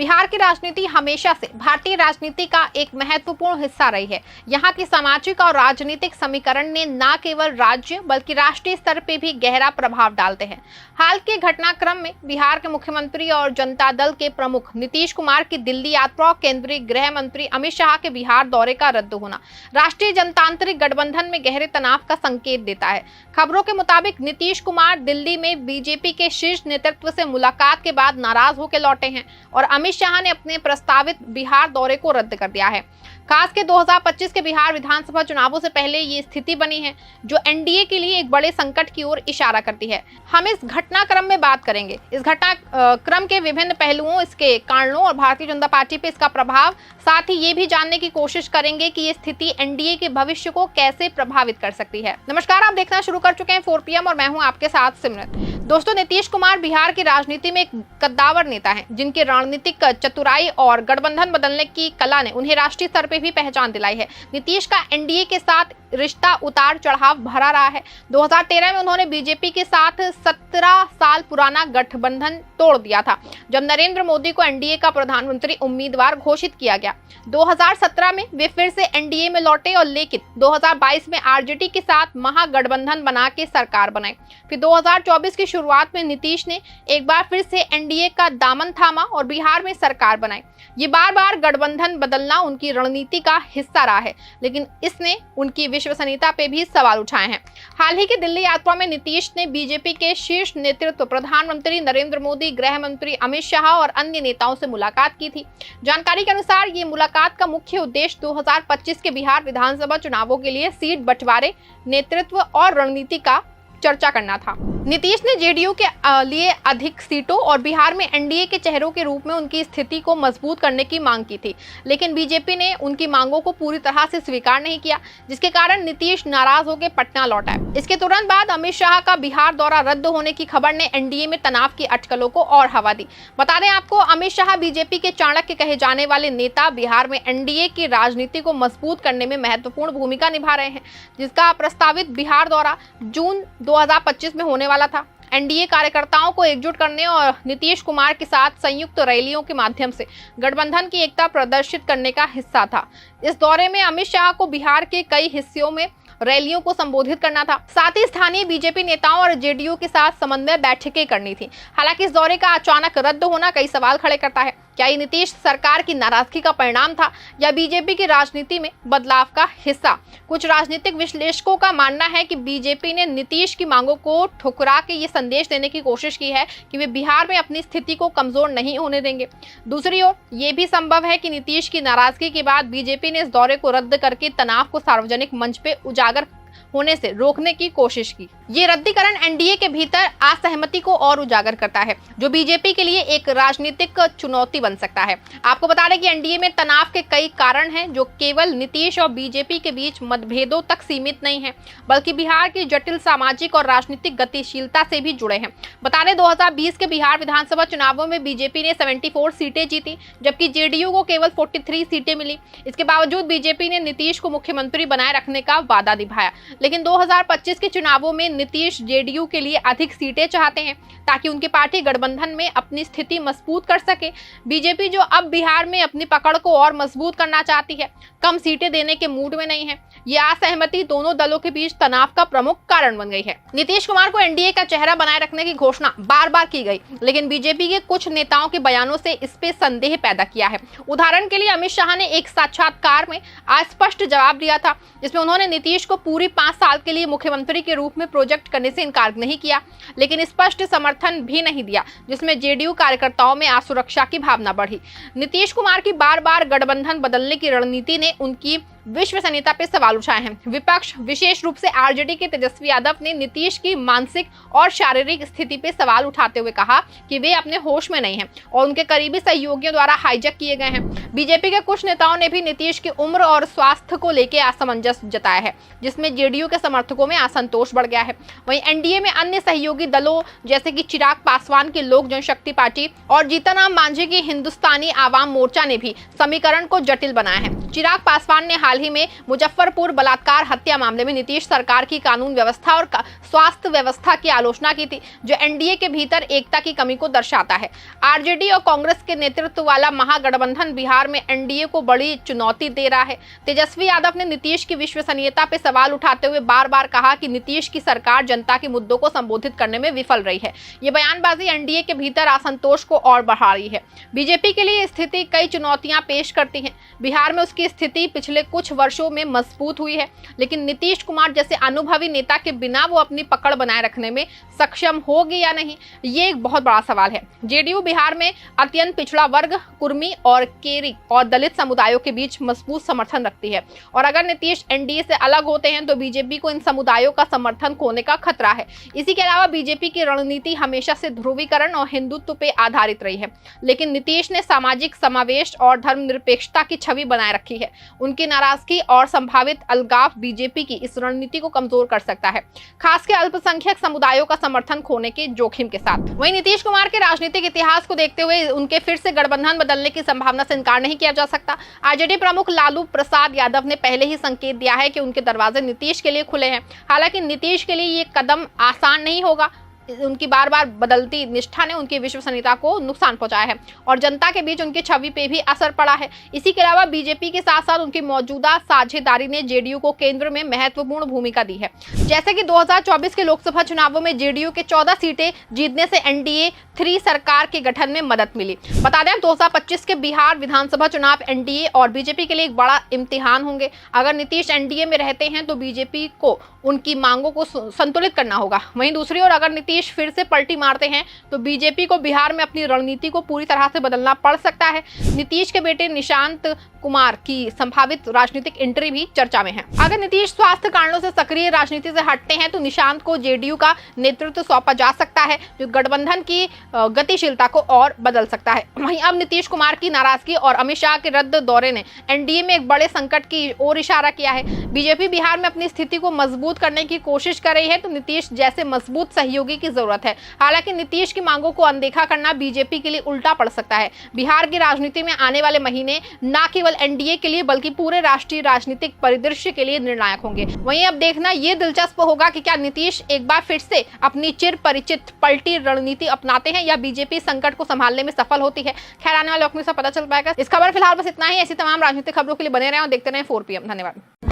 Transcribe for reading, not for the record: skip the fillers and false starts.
बिहार की राजनीति हमेशा से भारतीय राजनीति का एक महत्वपूर्ण हिस्सा रही है। यहाँ की सामाजिक और राजनीतिक समीकरण ने न केवल राज्य बल्कि राष्ट्रीय स्तर पर भी गहरा प्रभाव डालते हैं। हाल के घटनाक्रम में बिहार के मुख्यमंत्री और जनता दल के प्रमुख नीतीश कुमार की दिल्ली यात्रा और केंद्रीय गृह मंत्री अमित शाह के बिहार दौरे का रद्द होना राष्ट्रीय जनतांत्रिक गठबंधन में गहरे तनाव का संकेत देता है। खबरों के मुताबिक नीतीश कुमार दिल्ली में बीजेपी के शीर्ष नेतृत्व से मुलाकात के बाद नाराज होकर लौटे हैं और अमित शाह ने अपने प्रस्तावित बिहार दौरे को रद्द कर दिया है। खास के 2025 के बिहार विधानसभा चुनावों से पहले ये स्थिति बनी है जो एनडीए के लिए एक बड़े संकट की ओर इशारा करती है। हम इस घटनाक्रम में बात करेंगे, इस घटनाक्रम के विभिन्न पहलुओं, इसके कारणों और भारतीय जनता पार्टी पे इसका प्रभाव, साथ ही ये भी जानने की कोशिश करेंगे कि ये स्थिति एनडीए के भविष्य को कैसे प्रभावित कर सकती है। नमस्कार, आप देखना शुरू कर चुके हैं 4 PM और मैं हूं आपके साथ सिमरन। दोस्तों, नीतीश कुमार बिहार की राजनीति में एक कद्दावर नेता हैं जिनके रणनीतिक चतुराई और गठबंधन बदलने की कला ने उन्हें राष्ट्रीय स्तर पर भी पहचान दिलाई है। नीतीश का एनडीए के साथ रिश्ता उतार चढ़ाव भरा रहा है। 2013 में उन्होंने बीजेपी के साथ 17 साल पुराना गठबंधन तोड़ दिया था जब नरेंद्र मोदी को एनडीए का प्रधानमंत्री उम्मीदवार घोषित किया गया। 2017 में वे फिर से एनडीए में लौटे और लेकिन 2022 में आरजेडी के साथ महागठबंधन बना के सरकार बनाई। फिर 2024 की शुरुआत में नीतीश ने एक बार फिर से एनडीए का दामन थामा और बिहार में सरकार बनाई। ये बार बार गठबंधन बदलना उनकी रणनीति का हिस्सा रहा है, लेकिन इसने उनकी विश्वसनीयता पे भी सवाल उठाए हैं। हाल ही की दिल्ली यात्रा में नीतीश ने बीजेपी के शीर्ष नेतृत्व प्रधानमंत्री नरेंद्र मोदी, गृह मंत्री अमित शाह और अन्य नेताओं से मुलाकात की थी। जानकारी के अनुसार ये मुलाकात का मुख्य उद्देश्य 2025 के बिहार विधानसभा चुनावों के लिए सीट बंटवारे, नेतृत्व और रणनीति का चर्चा करना था। नीतीश ने जेडीयू के लिए अधिक सीटों और बिहार में एनडीए के चेहरों के रूप में उनकी स्थिति को मजबूत करने की मांग की थी, लेकिन बीजेपी ने उनकी मांगों को पूरी तरह से स्वीकार नहीं किया, जिसके कारण नीतीश नाराज होकर पटना लौट आए। इसके तुरंत बाद अमित शाह का बिहार दौरा रद्द होने की खबर ने एनडीए में तनाव की अटकलों को और हवा दी। बता दें आपको, अमित शाह बीजेपी के चाणक्य कहे जाने वाले नेता बिहार में एनडीए की राजनीति को मजबूत करने में महत्वपूर्ण भूमिका निभा रहे हैं, जिसका प्रस्तावित बिहार दौरा जून 2025 में होने वाला था। एनडीए कार्यकर्ताओं को एकजुट करने और नीतीश कुमार के साथ संयुक्त रैलियों के माध्यम से गठबंधन की एकता प्रदर्शित करने का हिस्सा था। इस दौरे में अमित शाह को बिहार के कई हिस्सों में रैलियों को संबोधित करना था, साथ ही स्थानीय बीजेपी नेताओं और जेडीयू के साथ समन्वय बैठकें करनी थी। हालांकि इस दौरे का अचानक रद्द होना कई सवाल खड़े करता है। क्या ये नीतीश सरकार की नाराजगी का परिणाम था या बीजेपी की राजनीति में बदलाव का हिस्सा? कुछ राजनीतिक विश्लेषकों का मानना है कि बीजेपी ने नीतीश की मांगों को ठुकरा के ये संदेश देने की कोशिश की है कि वे बिहार में अपनी स्थिति को कमजोर नहीं होने देंगे। दूसरी ओर ये भी संभव है कि नीतीश की नाराजगी के बाद बीजेपी ने इस दौरे को रद्द करके तनाव को सार्वजनिक मंच पे उजागर होने से रोकने की कोशिश की। ये रद्दीकरण एनडीए के भीतर असहमति को और उजागर करता है, जो बीजेपी के लिए एक राजनीतिक चुनौती बन सकता है। आपको बता दें कि एनडीए में तनाव के कई कारण हैं जो केवल नीतीश और बीजेपी के बीच मतभेदों तक सीमित नहीं है, बल्कि बिहार की जटिल सामाजिक और राजनीतिक गतिशीलता से भी जुड़े हैं। बता दें 2020 के बिहार विधानसभा चुनावों में बीजेपी ने 74 सीटें जीती, जबकि जेडीयू को केवल 43 सीटें मिली। इसके बावजूद बीजेपी ने नीतीश को मुख्यमंत्री बनाए रखने का वादा निभाया, लेकिन 2025 के चुनावों में नीतीश जेडीयू के लिए अधिक सीटें चाहते हैं ताकि उनकी पार्टी गठबंधन में अपनी स्थिति मजबूत कर सके। बीजेपी जो अब बिहार में अपनी पकड़ को और मजबूत करना चाहती है, कम सीटें देने के मूड में नहीं है। ये असहमति दोनों दलों के बीच तनाव का प्रमुख कारण बन गई है। नीतीश कुमार को एनडीए का चेहरा बनाए रखने की घोषणा बार बार की गई, लेकिन बीजेपी के कुछ नेताओं के बयानों से इस पे संदेह पैदा किया है। उदाहरण के लिए अमित शाह ने एक साक्षात्कार में अस्पष्ट जवाब दिया था, जिसमें उन्होंने नीतीश को पूरी 5 साल के लिए मुख्यमंत्री के रूप में प्रोजेक्ट करने से इनकार नहीं किया, लेकिन स्पष्ट समर्थन भी नहीं दिया, जिसमें जेडीयू कार्यकर्ताओं में असुरक्षा की भावना बढ़ी। नीतीश कुमार की बार बार गठबंधन बदलने की रणनीति ने उनकी विश्वसनीयता पे सवाल उठाए हैं। विपक्ष, विशेष रूप से आरजेडी के तेजस्वी यादव ने नीतीश की मानसिक और शारीरिक स्थिति पे सवाल उठाते हुए कहा कि वे अपने होश में नहीं हैं और उनके करीबी सहयोगियों द्वारा हाईजैक किए गए हैं। बीजेपी के कुछ नेताओं ने भी नीतीश की उम्र और स्वास्थ्य को लेकर असमंजस जताया है, जिसमें जेडीयू के समर्थकों में असंतोष बढ़ गया है। वहीं एनडीए में अन्य सहयोगी दलों जैसे कि चिराग पासवान की लोक जनशक्ति पार्टी और जीतन राम मांझी की हिंदुस्तानी आवाम मोर्चा ने भी समीकरण को जटिल बनाया है। चिराग पासवान ने हाल हाल ही में मुजफ्फरपुर बलात्कार हत्या मामले में नीतीश सरकार की कानून व्यवस्था और स्वास्थ्य व्यवस्था की आलोचना की थी, जो एनडीए के भीतर एकता की कमी को दर्शाता है। आरजेडी और कांग्रेस के नेतृत्व वाला महागठबंधन बिहार में एनडीए को बड़ी चुनौती दे रहा है। तेजस्वी यादव ने नीतीश की विश्वसनीयता पर सवाल उठाते हुए बार बार कहा कि नीतीश की सरकार जनता के मुद्दों को संबोधित करने में विफल रही है। ये बयानबाजी एनडीए के भीतर असंतोष को और बढ़ा रही है। बीजेपी के लिए स्थिति कई चुनौतियां पेश करती है। बिहार में उसकी स्थिति पिछले कुछ वर्षों में मजबूत हुई है, लेकिन नीतीश कुमार जैसे अनुभवी नेता के बिना वो अपनी पकड़ बनाए रखने में सक्षम होगी या नहीं, ये एक बहुत बड़ा सवाल है। जेडीयू बिहार में अत्यंत पिछड़ा वर्ग, कुर्मी और केरी और दलित समुदायों के बीच मजबूत समर्थन रखती है, और अगर नीतीश एनडीए से अलग होते हैं तो बीजेपी को इन समुदायों का समर्थन खोने का खतरा है। इसी के अलावा बीजेपी की रणनीति हमेशा से ध्रुवीकरण और हिंदुत्व पे आधारित रही है, लेकिन नीतीश ने सामाजिक समावेश और धर्मनिरपेक्षता की छवि बनाए रखी है। उनकी नाराजगी और संभावित अलगाव बीजेपी की इस रणनीति को कमजोर कर सकता है, खासकर अल्पसंख्यक समुदायों का समर्थन खोने के जोखिम के साथ। वहीं नीतीश कुमार के राजनीतिक इतिहास को देखते हुए उनके फिर से गठबंधन बदलने की संभावना से इनकार नहीं किया जा सकता। आरजेडी प्रमुख लालू प्रसाद यादव ने पहले ही संकेत दिया है कि उनके दरवाजे नीतीश के लिए खुले हैं। हालांकि नीतीश के लिए ये कदम आसान नहीं होगा। उनकी बार बार बदलती निष्ठा ने उनकी विश्वसनीयता को नुकसान पहुंचाया है और जनता के बीच उनकी छवि पे भी असर पड़ा है। इसी के अलावा बीजेपी के साथ साथ उनकी मौजूदा साझेदारी ने जेडीयू को केंद्र में महत्वपूर्ण भूमिका दी है। जैसे कि 2024 के लोकसभा चुनावों में जेडीयू के 14 सीटें जीतने से एनडीए 3 सरकार के गठन में मदद मिली। बता दें 2025 के बिहार विधानसभा चुनाव एनडीए और बीजेपी के लिए एक बड़ा इम्तिहान होंगे। अगर नीतीश एनडीए में रहते हैं तो बीजेपी को उनकी मांगों को संतुलित करना होगा। वहीं दूसरी ओर अगर नीतीश फिर से पलटी मारते हैं तो बीजेपी को बिहार में अपनी रणनीति को पूरी तरह से बदलना पड़ सकता है। नीतीश के बेटे निशांत कुमार की संभावित राजनीतिक एंट्री भी चर्चा में है। अगर नीतीश स्वास्थ्य कारणों से सक्रिय राजनीति से हटते हैं तो निशांत को जेडीयू का नेतृत्व सौंपा जा सकता है, जो गठबंधन की गतिशीलता को और बदल सकता है। वहीं अब नीतीश कुमार की नाराजगी और अमित शाह के रद्द दौरे ने एनडीए में एक बड़े संकट की ओर इशारा किया है। बीजेपी बिहार में अपनी स्थिति को मजबूत करने की कोशिश कर रही है, तो नीतीश जैसे मजबूत सहयोगी की जरूरत है। हालांकि नीतीश की मांगों को अनदेखा करना बीजेपी के लिए उल्टा पड़ सकता है। बिहार की राजनीति में आने वाले महीने न केवल एनडीए के लिए बल्कि पूरे राष्ट्रीय राजनीतिक परिदृश्य के लिए निर्णायक होंगे। वहीं अब देखना यह दिलचस्प होगा कि क्या नीतीश एक बार फिर से अपनी चिर परिचित पलटी रणनीति अपनाते हैं या बीजेपी संकट को संभालने में सफल होती है। खैर आने वाले वक्त में सब पता चल पाएगा। इस खबर फिलहाल बस इतना ही। ऐसी तमाम राजनीतिक खबरों के लिए बने रहें और देखते रहें 4 PM। धन्यवाद।